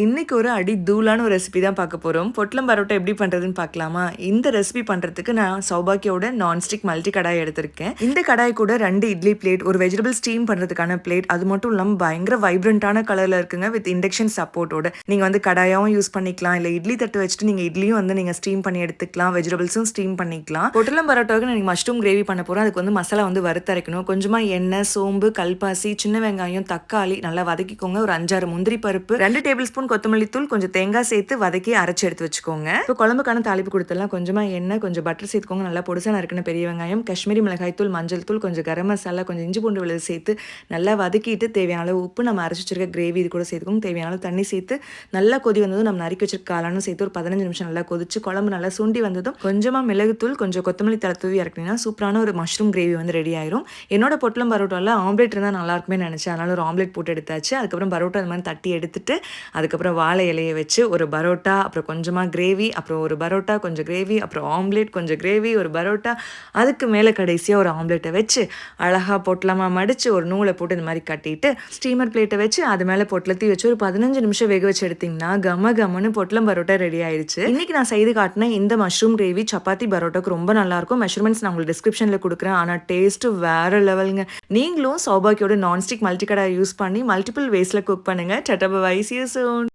இன்னைக்கு ஒரு அடி தூளான ஒரு ரெசிபி தான் பார்க்க போகிறோம். பொட்லம் பரோட்டா எப்படி பண்ணுறதுன்னு பார்க்கலாமா? இந்த ரெசிபி பண்ணுறதுக்கு நான் சௌபாக்கியோட நான்ஸ்டிக் மல்டி கடாய் எடுத்திருக்கேன். இந்த கடாய் கூட 2 இட்லி பிளேட், ஒரு வெஜிடபிள் ஸ்டீம் பண்ணுறதுக்கான பிளேட், அது மட்டும் இல்லாமல் பயங்கர வைப்ரண்டான கலரில் இருக்குங்க. வித் இண்டக்ஷன் சப்போர்ட்டோட நீங்கள் வந்து கடாயாவும் யூஸ் பண்ணிக்கலாம், இல்லை இட்லி தட்டு வச்சுட்டு நீங்கள் இட்லியும் வந்து நீங்கள் ஸ்டீம் பண்ணி எடுத்துக்கலாம், வெஜிடபிள்ஸும் ஸ்டீம் பண்ணிக்கலாம். பொட்லம் பரோட்டாவுக்கு நான் மஷ்ரூம் கிரேவி பண்ண போகிறேன். அதுக்கு வந்து மசாலா வந்து வறுத்தரைக்கணும். கொஞ்சமாக எண்ணெய், சோம்பு, கல்பாசி, சின்ன வெங்காயம், தக்காளி நல்லா வதக்கிக்கோங்க. ஒரு 5-6 முந்திரி பருப்பு, 2 டேபிள் ஸ்பூன் கொத்தமல்லி தூள், கொஞ்சம் தேங்காய் சேர்த்து வதக்கி அரைச்சி எடுத்து வச்சுக்கோங்க. இப்போ குழம்புக்கான தாளிப்பு கொடுத்துடலாம். கொஞ்சமாக எண்ணெய், கொஞ்சம் பட்டர் சேர்த்துக்கோங்க. நல்லா பொடிசா நறுக்கின பெரிய வெங்காயம், காஷ்மீரி மிளகாய் தூள், மஞ்சள் தூள், கொஞ்சம் கரம் மசாலா, கொஞ்சம் இஞ்சி பூண்டு விழுது சேர்த்து நல்லா வதக்கிட்டு தேவையான அளவு உப்பு, நம்ம அரைச்சி வச்சிருக்க கிரேவி இது கூட சேர்த்துக்கோங்க. தேவையான அளவு தண்ணி சேர்த்து நல்லா கொதி வந்ததும் நம்ம நறுக்கி வச்சிருக்க காளானும் சேர்த்து ஒரு 15 நிமிஷம் நல்லா கொதிச்சு குழம்பு நல்லா சுண்டி வந்ததும் கொஞ்சமாக மிளகுத்தூள், கொஞ்சம் கொத்தமல்லி தழை தூவி இறக்குனீங்கன்னா சூப்பரான ஒரு மஷ்ரூம் கிரேவி வந்து ரெடி ஆயிரும். என்னோட பொட்லம் பரோட்டாவில் ஆம்லேட் இருந்தால் நல்லா இருக்குமே நினச்சேன். அதனால ஒரு ஆம்லேட் போட்டு எடுத்தாச்சு. அதுக்கப்புறம் பரோட்டா அது மாதிரி தட்டி எடுத்துட்டு அதுக்கப்புறம் வாழை இலையை வச்சு ஒரு பரோட்டா, அப்புறம் கொஞ்சமாக கிரேவி, அப்புறம் ஒரு பரோட்டா, கொஞ்சம் கிரேவி, அப்புறம் ஆம்லேட், கொஞ்சம் கிரேவி, ஒரு பரோட்டா, அதுக்கு மேலே கடைசியாக ஒரு ஆம்லேட்டை வச்சு அழகாக பொட்டலமாக மடித்து ஒரு நூலை போட்டு இந்த மாதிரி கட்டிட்டு ஸ்டீமர் பிளேட்டை வச்சு அது மேலே பொட்டலத்தி வச்சு ஒரு 15 நிமிஷம் வேக வச்சு எடுத்திங்கன்னா கம கமன்னு பொட்டலம் பரோட்டா ரெடி ஆயிடுச்சு. இன்னைக்கு நான் செய்து காட்டினேன் இந்த மஷ்ரூம் கிரேவி சப்பாத்தி பரோட்டாக்கு ரொம்ப நல்லாயிருக்கும். மெஷர்மெண்ட்ஸ் நான் உங்களுக்கு டிஸ்கிரிப்ஷனில் கொடுக்குறேன். ஆனால் டேஸ்ட்டு வேறு லெவலுங்க. நீங்களும் சௌபாக்கியோட நான்ஸ்டிக் மல்டி கடாய் யூஸ் பண்ணி மல்டிபிள் வேஸில் குக் பண்ணுங்கள். Ta-ta by, see you soon.